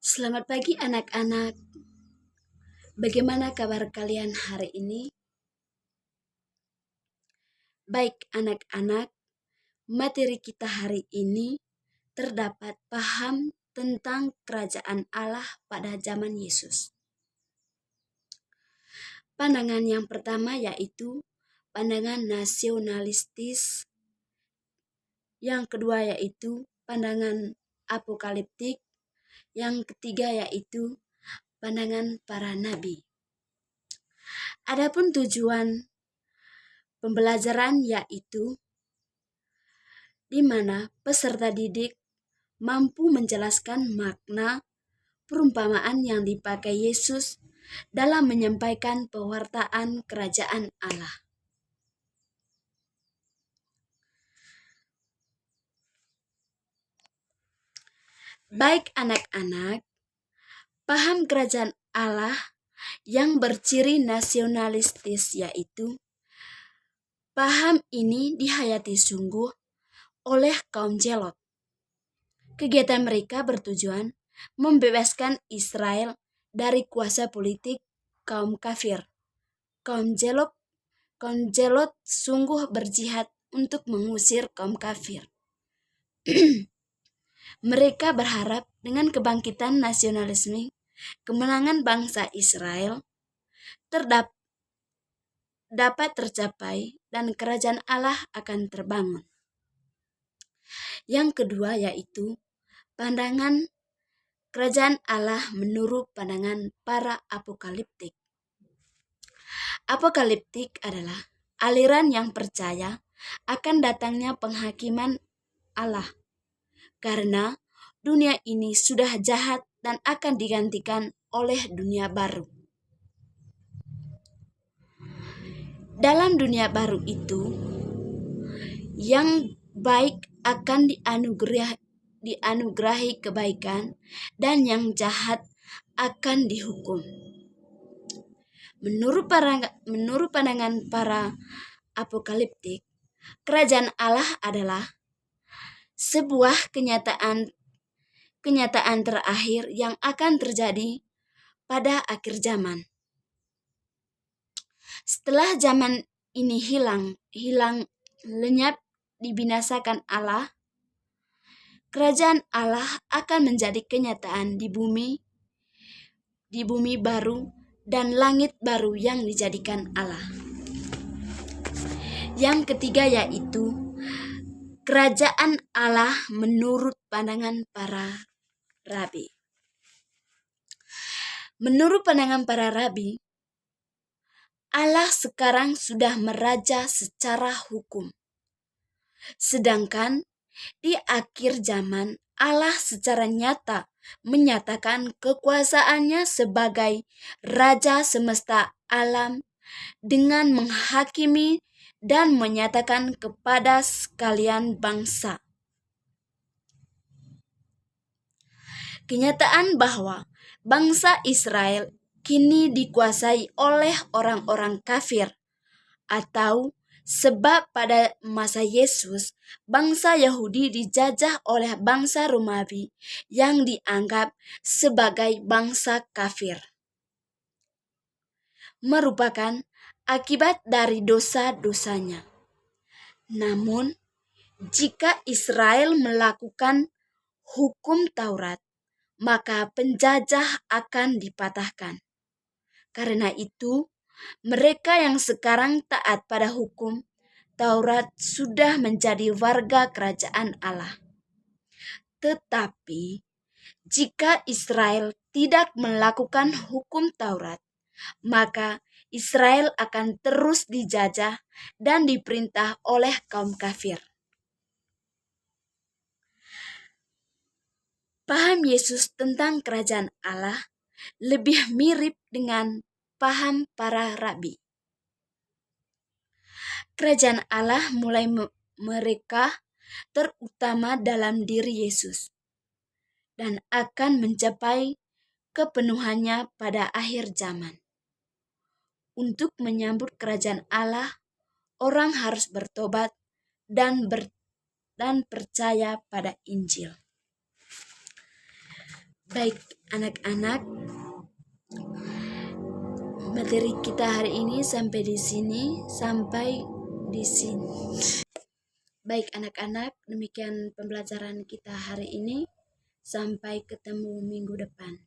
Selamat pagi anak-anak. Bagaimana kabar kalian hari ini? Baik anak-anak, materi kita hari ini terdapat paham tentang kerajaan Allah pada zaman Yesus. Pandangan yang pertama yaitu pandangan nasionalistis. Yang kedua yaitu pandangan apokaliptik. Yang ketiga yaitu pandangan para nabi. Adapun tujuan pembelajaran yaitu di mana peserta didik mampu menjelaskan makna perumpamaan yang dipakai Yesus dalam menyampaikan pewartaan kerajaan Allah. Baik anak-anak, paham kerajaan Allah yang berciri nasionalistis yaitu paham ini dihayati sungguh oleh kaum Zelot. Kegiatan mereka bertujuan membebaskan Israel dari kuasa politik kaum kafir. Kaum Zelot sungguh berjihad untuk mengusir kaum kafir. Mereka berharap dengan kebangkitan nasionalisme, kemenangan bangsa Israel dapat tercapai dan kerajaan Allah akan terbangun. Yang kedua yaitu pandangan kerajaan Allah menurut pandangan para apokaliptik. Apokaliptik adalah aliran yang percaya akan datangnya penghakiman Allah, karena dunia ini sudah jahat dan akan digantikan oleh dunia baru. Dalam dunia baru itu, yang baik akan dianugerahi kebaikan dan yang jahat akan dihukum. Menurut pandangan para apokaliptik, kerajaan Allah adalah sebuah kenyataan terakhir yang akan terjadi pada akhir zaman. Setelah zaman ini hilang lenyap dibinasakan Allah, kerajaan Allah akan menjadi kenyataan di bumi baru dan langit baru yang dijadikan Allah. Yang ketiga yaitu kerajaan Allah menurut pandangan para rabi. Menurut pandangan para rabi, Allah sekarang sudah meraja secara hukum. Sedangkan di akhir zaman Allah secara nyata menyatakan kekuasaannya sebagai Raja semesta alam dengan menghakimi dan menyatakan kepada sekalian bangsa. Kenyataan bahwa bangsa Israel kini dikuasai oleh orang-orang kafir, atau sebab pada masa Yesus, bangsa Yahudi dijajah oleh bangsa Romawi yang dianggap sebagai bangsa kafir, merupakan akibat dari dosa-dosanya. Namun, jika Israel melakukan hukum Taurat, maka penjajah akan dipatahkan. Karena itu, mereka yang sekarang taat pada hukum Taurat sudah menjadi warga kerajaan Allah. Tetapi, jika Israel tidak melakukan hukum Taurat, maka Israel akan terus dijajah dan diperintah oleh kaum kafir. Paham Yesus tentang kerajaan Allah lebih mirip dengan paham para rabi. Kerajaan Allah mulai mereka terutama dalam diri Yesus dan akan mencapai kepenuhannya pada akhir zaman. Untuk menyambut kerajaan Allah, orang harus bertobat dan percaya pada Injil. Baik, anak-anak, materi kita hari ini sampai di sini. Baik, anak-anak, demikian pembelajaran kita hari ini. Sampai ketemu minggu depan.